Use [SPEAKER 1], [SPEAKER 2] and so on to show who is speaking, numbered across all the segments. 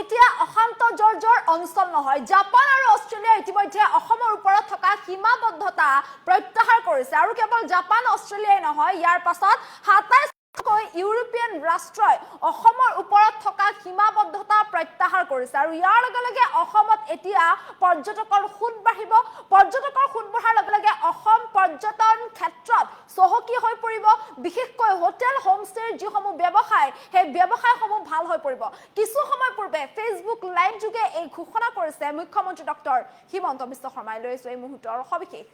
[SPEAKER 1] এতিয়া অশান্ত জৰ্জৰ অঞ্চল নহয়। জাপান আৰু অষ্ট্ৰেলিয়া ইতিমধ্যে অসমৰ ওপৰত থকা সীমাবদ্ধতা প্ৰত্যাহাৰ কৰিছে আৰু কেৱল জাপান অষ্ট্ৰেলিয়াই নহয়, ইয়াৰ পাছত ২৭কৈ ইউৰোপীয়ান ৰাষ্ট্ৰই অসমৰ ওপৰত থকা সীমাবদ্ধতা প্ৰত্যাহাৰ কৰিছে আৰু ইয়াৰ লগে লগে অসমত এতিয়া পৰ্যটকৰ সুত বাঢ়িব। পৰ্যটকৰ সুত বঢ়াৰ লগে লগে অসম পৰ্যটন ক্ষেত্ৰত চহকী হৈ পৰিব। বিশেষকৈ হোটেল হোমষ্টেৰ যিসমূহ ব্যৱসায়, সেই ব্যৱসায়সমূহ ভাল হৈ পৰিব। কিছু সময় পূৰ্বে ফেচবুক লাইভ যোগে এই ঘোষণা কৰিছে মুখ্যমন্ত্ৰী ডক্টৰ হিমন্ত বিশ্ব শৰ্মাই। লৈছো এই মুহূৰ্তৰ সবিশেষ।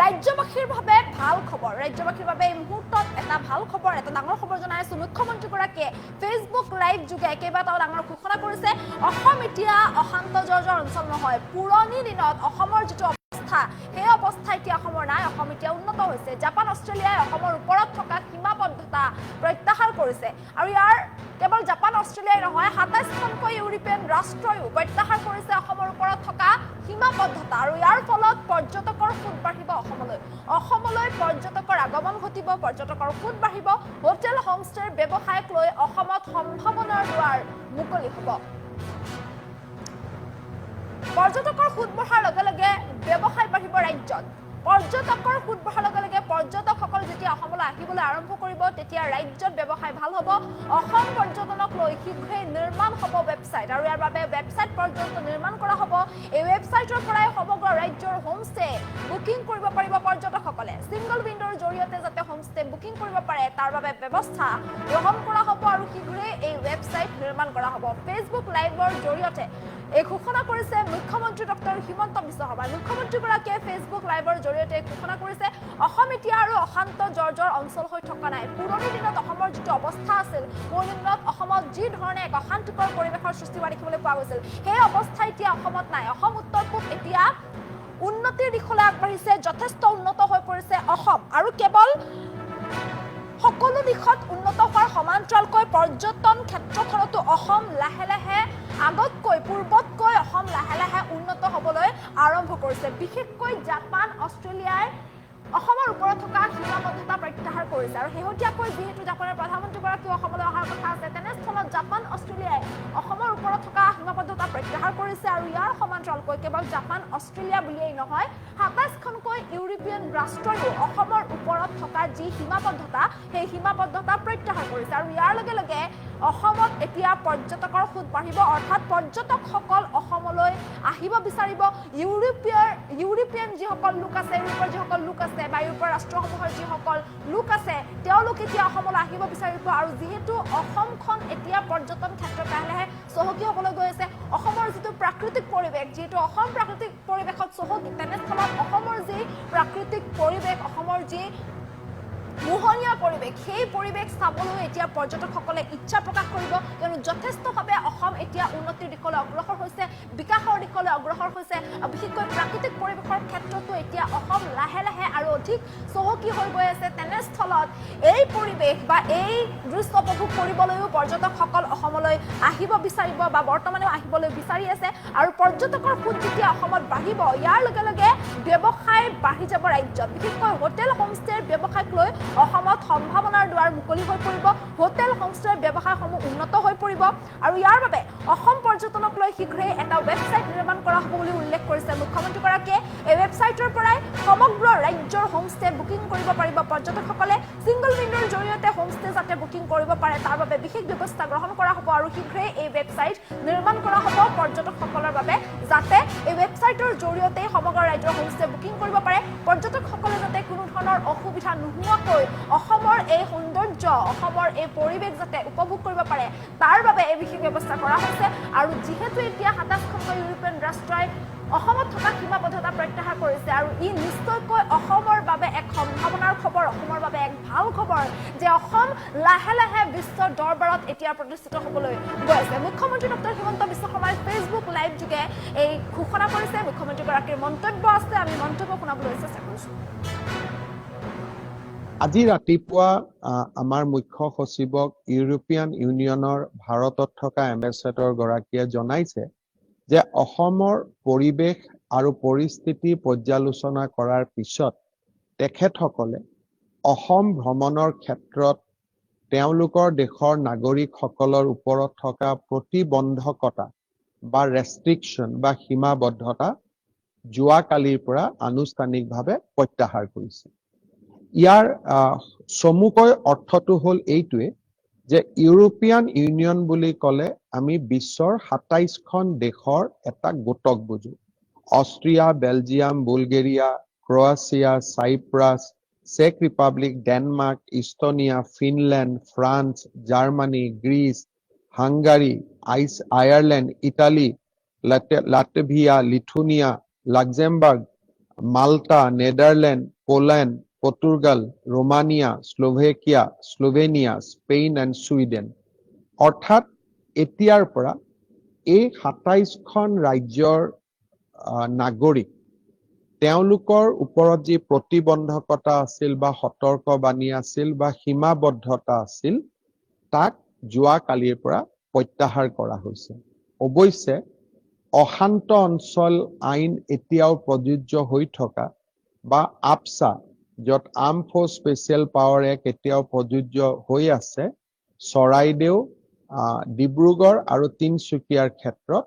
[SPEAKER 1] ৰাজ্যবাসীৰ বাবে ভাল খবৰ, ৰাজ্যবাসীৰ বাবে এই মুহূৰ্তত এটা ভাল খবৰ, এটা ডাঙৰ খবৰ জনাইছো। মুখ্যমন্ত্ৰীগৰাকীয়ে ফেচবুক লাইভ যোগে কেইবাটাও ডাঙৰ ঘোষণা কৰিছে। অসম এতিয়া অশান্ত জৰ্জৰ অঞ্চল নহয়। পুৰণি দিনত অসমৰ যিটো অৱস্থা, সেই অৱস্থা এতিয়া অসমৰ নাই। অসম এতিয়া উন্নত হৈছে। জাপান অষ্ট্ৰেলিয়াই অসমৰ ওপৰত থকা সীমাবদ্ধতা প্ৰত্যাহাৰ কৰিছে আৰু ইয়াৰ কেৱল জাপান অষ্ট্ৰেলিয়াই নহয়, ২৭খনকৈ ইউৰোপীয়ান ৰাষ্ট্ৰইও প্ৰত্যাহাৰ কৰিছে অসমৰ ওপৰত থকা সীমাবদ্ধতা আৰু ইয়াৰ ফলত পৰ্যটকৰ সুত বাঢ়িব অসমলৈ। অসমলৈ পৰ্যটকৰ আগমন ঘটিব, পৰ্যটকৰ সুত বাঢ়িব। হোটেল হোমষ্টেৰ ব্যৱসায়ক লৈ অসমত সম্ভাৱনাৰ দুৱাৰ মুকলি হ'ব। পৰ্যটকৰ সুত বঢ়াৰ লগে লগে ব্যৱসায় বাঢ়িব ৰাজ্যত। পৰ্যটকৰ সুত বঢ়াৰ লগে লগে পৰ্যটকসকল যেতিয়া অসমলৈ আহিবলৈ আৰম্ভ কৰিব, তেতিয়া ৰাজ্যত ব্যৱসায় ভাল হ'ব। অসম পৰ্যটনক লৈ শীঘ্ৰেই নিৰ্মাণ হ'ব ৱেবছাইট আৰু ইয়াৰ বাবে ৱেবছাইট পৰ্যন্ত নিৰ্মাণ কৰা হ'ব। এই ৱেবছাইটৰ পৰাই সমগ্ৰ ৰাজ্যৰ হোমষ্টে বুকিং কৰিব পাৰিব পৰ্যটকসকলে। ছিংগল উইণ্ডৰ জৰিয়তে যাতে হোমষ্টে বুকিং কৰিব পাৰে, তাৰ বাবে ব্যৱস্থা গ্ৰহণ কৰা হ'ব আৰু শীঘ্ৰেই এই ৱেবছাইট নিৰ্মাণ কৰা হ'ব। ফেচবুক লাইভৰ জৰিয়তে এই ঘোষণা কৰিছে মুখ্যমন্ত্ৰী ডক্টৰ হিমন্ত বিশ্ব শৰ্মা। মুখ্যমন্ত্ৰীগৰাকীয়ে ফেচবুক লাইভৰ জৰিয়তে ঘোষণা কৰিছে, অসম এতিয়া আৰু অশান্ত জৰ্জৰ অঞ্চল হৈ থকা নাই। পুৰণি দিনত অসমৰ যিটো অৱস্থা আছিল, পুৰণি দিনত অসমত যি ধৰণে এক অশান্তিকৰ পৰিৱেশৰ সৃষ্টি হোৱা দেখিবলৈ পোৱা গৈছিল, সেই অৱস্থা এতিয়া অসমত নাই। অসম উত্তৰ পূব এতিয়া উন্নতিৰ দিশলৈ আগবাঢ়িছে, যথেষ্ট উন্নত হৈ পৰিছে অসম আৰু কেৱল সকলো দিশত উন্নত হোৱাৰ সমান্তৰালকৈ পৰ্যটন ক্ষেত্ৰখনতো অসম লাহে লাহে আগতকৈ পূৰ্বতকৈ অসম লাহে লাহে উন্নত হ'বলৈ আৰম্ভ কৰিছে। বিশেষকৈ জাপান অষ্ট্ৰেলিয়াই অসমৰ ওপৰত থকা সীমাবদ্ধতা প্ৰত্যাহাৰ কৰিছে আৰু শেহতীয়াকৈ যিহেতু জাপানৰ প্ৰধানমন্ত্ৰীগৰাকীও অসমলৈ অহাৰ কথা আছে, তেনেস্থলত জাপান অষ্ট্ৰেলিয়াই অসমৰ ওপৰত থকা সীমাবদ্ধতা প্ৰত্যাহাৰ কৰিছে আৰু ইয়াৰ সমান্তৰালকৈ কেৱল জাপান অষ্ট্ৰেলিয়া বুলিয়েই নহয়, ২৭খনকৈ ইউৰোপীয়ান ৰাষ্ট্ৰইও অসমৰ ওপৰত থকা যি সীমাবদ্ধতা, সেই সীমাবদ্ধতা প্ৰত্যাহাৰ কৰিছে আৰু ইয়াৰ লগে লগে অসমত এতিয়া পৰ্যটকৰ সুত বাঢ়িব। অৰ্থাৎ পৰ্যটকসকল অসমলৈ আহিব বিচাৰিব। ইউৰোপীয়ান যিসকল লোক আছে, ইউৰোপৰ যিসকল লোক আছে বা ইউৰোপৰ ৰাষ্ট্ৰসমূহৰ যিসকল লোক আছে, তেওঁলোক এতিয়া অসমলৈ আহিব বিচাৰিব আৰু যিহেতু অসমখন এতিয়া পৰ্যটন ক্ষেত্ৰত লাহে লাহে চহকী হ'বলৈ গৈ আছে, অসমৰ যিটো প্ৰাকৃতিক পৰিৱেশ, যিহেতু অসম প্ৰাকৃতিক পৰিৱেশত চহকী, তেনেস্থলত অসমৰ যি প্ৰাকৃতিক পৰিৱেশ, অসমৰ যি মোহনীয়া পৰিৱেশ, সেই পৰিৱেশ চাবলৈ এতিয়া পৰ্যটকসকলে ইচ্ছা প্ৰকাশ কৰিব, কিয়নো যথেষ্টভাৱে অসম এতিয়া উন্নতিৰ দিশলৈ অগ্ৰসৰ হৈছে, বিকাশৰ দিশলৈ অগ্ৰসৰ হৈছে। বিশেষকৈ প্ৰাকৃতিক পৰিৱেশৰ ক্ষেত্ৰতো এতিয়া অসম লাহে লাহে আৰু অধিক চহকী হৈ গৈ আছে। তেনেস্থলত এই পৰিৱেশ বা এই দৃশ্য উপভোগ কৰিবলৈও পৰ্যটকসকল অসমলৈ আহিব বিচাৰিব বা বৰ্তমানেও আহিবলৈ বিচাৰি আছে আৰু পৰ্যটকৰ সুত যেতিয়া অসমত বাঢ়িব, ইয়াৰ লগে লগে ব্যৱসায় বাঢ়ি যাব ৰাজ্যত। বিশেষকৈ হোটেল হোমষ্টেৰ ব্যৱসায়ক লৈ অসমত সম্ভাৱনাৰ দুৱাৰ মুকলি হৈ পৰিব। হোটেল হোমষ্টেৰ ব্যৱসায়সমূহ উন্নত হৈ পৰিব আৰু ইয়াৰ বাবে অসম পৰ্যটনক লৈ শীঘ্ৰেই এটা ৱেবছাইট নিৰ্মাণ কৰা হ'ব বুলি উল্লেখ কৰিছে মুখ্যমন্ত্ৰীগৰাকীয়ে। এই ৱেবছাইটৰ পৰাই সমগ্ৰ ৰাজ্যৰ হোমষ্টে বুকিং কৰিব পাৰিব পৰ্যটকসকলে। ছিংগল উইণ্ডৰ জৰিয়তে হোমষ্টে যাতে বুকিং কৰিব পাৰে, তাৰ বাবে বিশেষ ব্যৱস্থা গ্ৰহণ কৰা হ'ব আৰু শীঘ্ৰেই এই ৱেবছাইট নিৰ্মাণ কৰা হ'ব পৰ্যটকসকলৰ বাবে, যাতে এই ৱেবছাইটৰ জৰিয়তে সমগ্ৰ ৰাজ্যৰ হোমষ্টে বুকিং কৰিব পাৰে। পৰ্যটকসকলে যাতে কোনো ধৰণৰ অসুবিধা নোহোৱাকৈ অসমৰ এই সৌন্দৰ্য, অসমৰ এই পৰিৱেশ যাতে উপভোগ কৰিব পাৰে, তাৰ বাবে এই বিশেষ ব্যৱস্থা কৰা হৈছে। আৰু যিহেতু এতিয়া ২৭খনকৈ ইউৰোপীয়ান ৰাষ্ট্ৰই অসমত থকা সীমাবদ্ধতা প্ৰত্যাহাৰ কৰিছে আৰু ই নিশ্চয়কৈ অসমৰ বাবে এক সম্ভাৱনাৰ খবৰ, অসমৰ বাবে এক ভাল খবৰ যে অসম লাহে লাহে বিশ্বৰ দৰবাৰত এতিয়া প্ৰতিষ্ঠিত হ'বলৈ গৈ আছে। মুখ্যমন্ত্ৰী ডক্টৰ হিমন্ত বিশ্ব শৰ্মাই ফেচবুক লাইভ যোগে এই ঘোষণা কৰিছে। মুখ্যমন্ত্ৰীগৰাকীৰ মন্তব্য আছে, আমি মন্তব্য শুনাবলৈ চেষ্টা কৰিছোঁ।
[SPEAKER 2] আজি ৰাতিপুৱা আমাৰ মুখ্য সচিবক ইউৰোপীয়ান ইউনিয়নৰ ভাৰতত থকা এম্বেছাডৰ গৰাকীয়ে জনাইছে যে অসমৰ পৰিৱেশ আৰু পৰিস্থিতি পৰ্যালোচনা কৰাৰ পিছত তেখেতসকলে অসম ভ্ৰমণৰ ক্ষেত্ৰত তেওঁলোকৰ দেশৰ নাগৰিকসকলৰ ওপৰত থকা প্ৰতিবন্ধকতা বা ৰেষ্ট্ৰিকশ্যন বা সীমাবদ্ধতা যোৱাকালিৰ পৰা আনুষ্ঠানিকভাৱে প্ৰত্যাহাৰ কৰিছে। ইয়াৰ চমুকৈ অৰ্থটো হ'ল এইটোৱে যে ইউৰোপিয়ান ইউনিয়ন বুলি ক'লে আমি বিশ্বৰ ২৭খন দেশৰ এটা গোটক বুজো। Austria, Belgium, Bulgaria, Croatia, Cyprus, চেক Republic, Denmark, Estonia, Finland, France, Germany, Greece, Hungary, Ireland, Italy, Latvia, Lithuania, Luxembourg, Malta, Netherland, Poland, Portugal, Romania, Slovakia, Slovenia, Spain and Sweden. অৰ্থাৎ এতিয়াৰ পৰা এই ২৭খন ৰাজ্যৰ নাগৰিক তেওঁলোকৰ ওপৰত যি প্ৰতিবন্ধকতা আছিল বা সতৰ্কবাণী আছিল বা সীমাবদ্ধতা আছিল তাক যোৱাকালিৰ পৰা প্ৰত্যাহাৰ কৰা হৈছে। অৱশ্যে অশান্ত অঞ্চল আইন এতিয়াও প্ৰযোজ্য হৈ থকা বা আপছা, য'ত arm force special power act এতিয়াও প্ৰযোজ্য হৈ আছে চৰাইদেউ, ডিব্ৰুগড় আৰু তিনিচুকীয়াৰ ক্ষেত্ৰত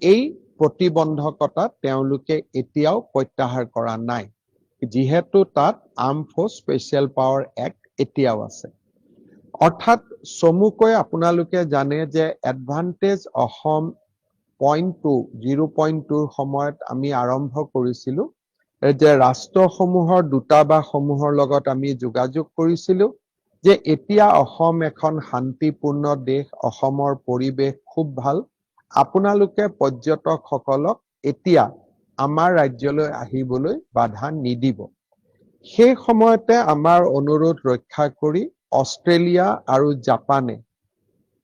[SPEAKER 2] এই প্ৰতিবন্ধকতা তেওঁলোকে এতিয়াও প্ৰত্যাহাৰ কৰা নাই, যিহেতু তাত arm force special power act এতিয়াও আছে। অৰ্থাৎ চমুকৈ আপোনালোকে জানে যে এডভান্টেজ অসম 0.2ৰ সময়ত আমি আৰম্ভ কৰিছিলো যে ৰাষ্ট্ৰসমূহৰ দূতাবাসসমূহৰ লগত আমি যোগাযোগ কৰিছিলো যে এতিয়া অসম এখন শান্তিপূৰ্ণ দেশ, অসমৰ পৰিৱেশ খুব ভাল, আপোনালোকে পৰ্যটকসকলক এতিয়া আমাৰ ৰাজ্যলৈ আহিবলৈ বাধা নিদিব। সেই সময়তে আমাৰ অনুৰোধ ৰক্ষা কৰি অষ্ট্ৰেলিয়া আৰু জাপানে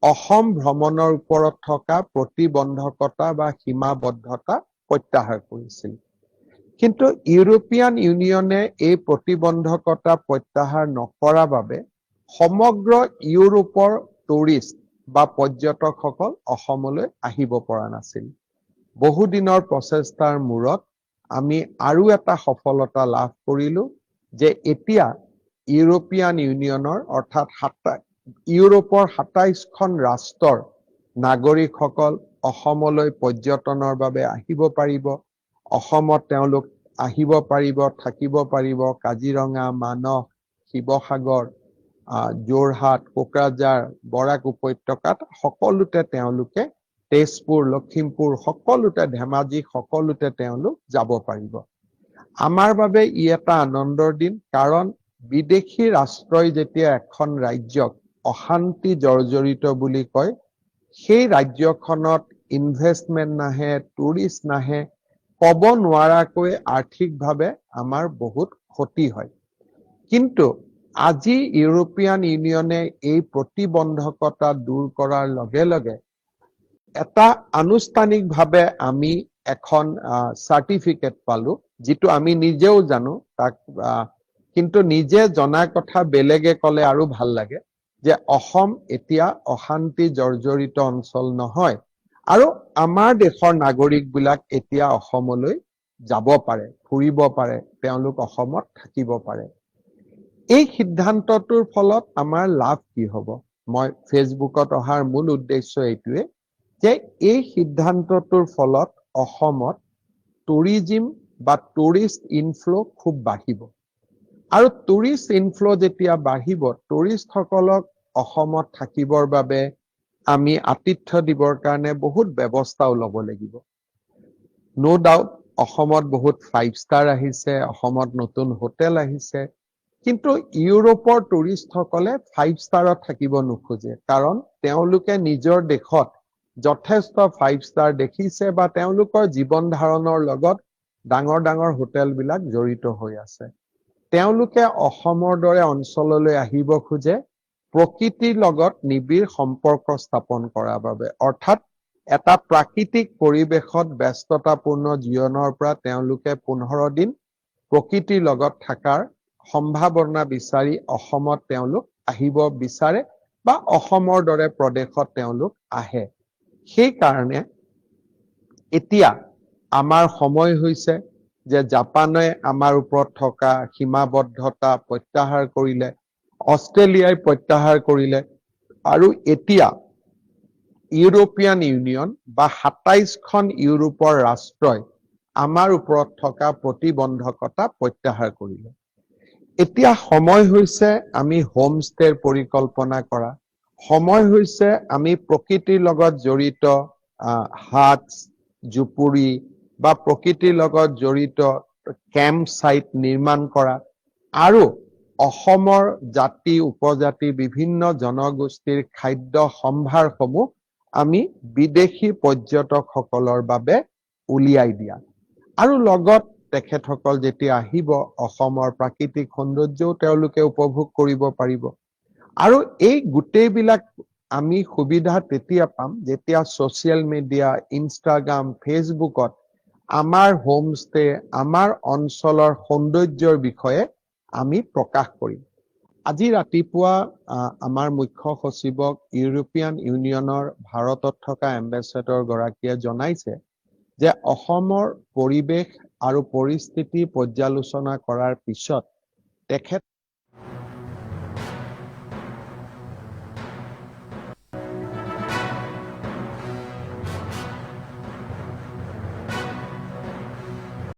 [SPEAKER 2] অসম ভ্ৰমণৰ ওপৰত থকা প্ৰতিবন্ধকতা বা সীমাবদ্ধতা প্ৰত্যাহাৰ কৰিছিল। কিন্তু ইউৰোপিয়ান ইউনিয়নে এই প্ৰতিবন্ধকতা প্ৰত্যাহাৰ নকৰা বাবে সমগ্ৰ ইউৰোপৰ টুৰিষ্ট বা পৰ্যটকসকল অসমলৈ আহিব পৰা নাছিল। বহুদিনৰ প্ৰচেষ্টাৰ মূৰত আমি আৰু এটা সফলতা লাভ কৰিলো যে এতিয়া ইউৰোপিয়ান ইউনিয়নৰ অৰ্থাৎ ইউৰোপৰ ২৭খন ৰাষ্ট্ৰৰ নাগৰিকসকল অসমলৈ পৰ্যটনৰ বাবে আহিব পাৰিব। অসমত তেওঁলোক আহিব পাৰিব, থাকিব পাৰিব। কাজিৰঙা, মানস, শিৱসাগৰ, যোৰহাট, কোকৰাঝাৰ, বৰাক উপত্যকাত সকলোতে তেওঁলোকে, তেজপুৰ, লখিমপুৰ, সকলোতে, ধেমাজি, সকলোতে তেওঁলোক যাব পাৰিব। আমাৰ বাবে ই এটা আনন্দৰ দিন, কাৰণ বিদেশী ৰাষ্ট্ৰই যেতিয়া এখন ৰাজ্যক অশান্তি জৰ্জৰিত বুলি কয়, সেই ৰাজ্যখনত ইনভেষ্টমেণ্ট নাহে, টুৰিষ্ট নাহে, ক'ব নোৱাৰাকৈ আৰ্থিকভাৱে আমাৰ বহুত ক্ষতি হয়। কিন্তু আজি ইউৰোপিয়ান ইউনিয়নে এই প্ৰতিবন্ধকতা দূৰ কৰাৰ লগে লগে এটা আনুষ্ঠানিকভাৱে আমি এখন চাৰ্টিফিকেট পালো, যিটো আমি নিজেও জানো, তাক কিন্তু নিজে জনা কথা বেলেগে ক'লে আৰু ভাল লাগে যে অসম এতিয়া অশান্তি জৰ্জৰিত অঞ্চল নহয় আৰু আমাৰ দেশৰ নাগৰিকবিলাক এতিয়া অসমলৈ যাব পাৰে, ফুৰিব পাৰে, তেওঁলোক অসমত থাকিব পাৰে। এই সিদ্ধান্তটোৰ ফলত আমাৰ লাভ কি হ'ব? মই ফেচবুকত অহাৰ মূল উদ্দেশ্য এইটোৱে যে এই সিদ্ধান্তটোৰ ফলত অসমত টুৰিজিম বা টুৰিষ্ট ইনফ্ল' খুব বাঢ়িব। আৰু টুৰিষ্ট ইনফ্ল' যেতিয়া বাঢ়িব, টুৰিষ্টসকলক অসমত থাকিবৰ বাবে আমি আতিথ্য দিবৰ কাৰণে বহুত ব্যৱস্থাও ল'ব লাগিব। নো ডাউট অসমত বহুত 5 ষ্টাৰ আহিছে, অসমত নতুন হোটেল আহিছে, কিন্তু ইউৰোপৰ টুৰিষ্টসকলে 5 ষ্টাৰত থাকিব নোখোজে, কাৰণ তেওঁলোকে নিজৰ দেশত যথেষ্ট 5 ষ্টাৰ দেখিছে বা তেওঁলোকৰ জীৱন ধাৰণৰ লগত ডাঙৰ ডাঙৰ হোটেলবিলাক জড়িত হৈ আছে। তেওঁলোকে অসমৰ দৰে অঞ্চললৈ আহিব খোজে প্ৰকৃতিৰ লগত নিবিড় সম্পৰ্ক স্থাপন কৰাৰ বাবে, অৰ্থাৎ এটা প্ৰাকৃতিক পৰিৱেশত ব্যস্ততাপূৰ্ণ জীৱনৰ পৰা তেওঁলোকে 15 দিন প্ৰকৃতিৰ লগত থকাৰ সম্ভাৱনা বিচাৰি অসমত তেওঁলোক আহিব বিচাৰে বা অসমৰ দৰে প্ৰদেশত তেওঁলোক আহে। সেইকাৰণে এতিয়া আমাৰ সময় হৈছে যে জাপানে আমাৰ ওপৰত থকা সীমাবদ্ধতা প্ৰত্যাহাৰ কৰিলে, অষ্ট্ৰেলিয়াই প্ৰত্যাহাৰ কৰিলে আৰু এতিয়া ইউৰোপিয়ান ইউনিয়ন বা ২৭খন ইউৰোপৰ ৰাষ্ট্ৰই আমাৰ ওপৰত থকা প্ৰতিবন্ধকতা প্ৰত্যাহাৰ কৰিলে। এতিয়া সময় হৈছে আমি হোমষ্টেৰ পৰিকল্পনা কৰা, সময় হৈছে আমি প্ৰকৃতিৰ লগত জড়িত হাট, জুপুৰি বা প্ৰকৃতিৰ লগত জড়িত কেম্প সাইট নিৰ্মাণ কৰা আৰু অসমৰ জাতি উপজাতি বিভিন্ন জনগোষ্ঠীৰ খাদ্য সম্ভাৰসমূহ আমি বিদেশী পৰ্যটকসকলৰ বাবে উলিয়াই দিয়া আৰু লগত তেখেতসকল যেতিয়া আহিব অসমৰ প্ৰাকৃতিক সৌন্দৰ্যও তেওঁলোকে উপভোগ কৰিব পাৰিব আৰু এই গোটেইবিলাক আমি সুবিধা তেতিয়া পাম যেতিয়া ছ'চিয়েল মিডিয়া ইনষ্টাগ্ৰাম ফেচবুকত আমাৰ হোমষ্টে আমাৰ অঞ্চলৰ সৌন্দৰ্যৰ বিষয়ে আমি প্ৰকাশ কৰিম। আজি ৰাতিপুৱা আমাৰ মুখ্য সচিবক ইউৰোপিয়ান ইউনিয়নৰ ভাৰতত থকা এম্বেছেডৰ গৰাকীয়ে জনাইছে যে অসমৰ পৰিৱেশ আৰু পৰিস্থিতি পৰ্যালোচনা কৰাৰ পিছত তেখেত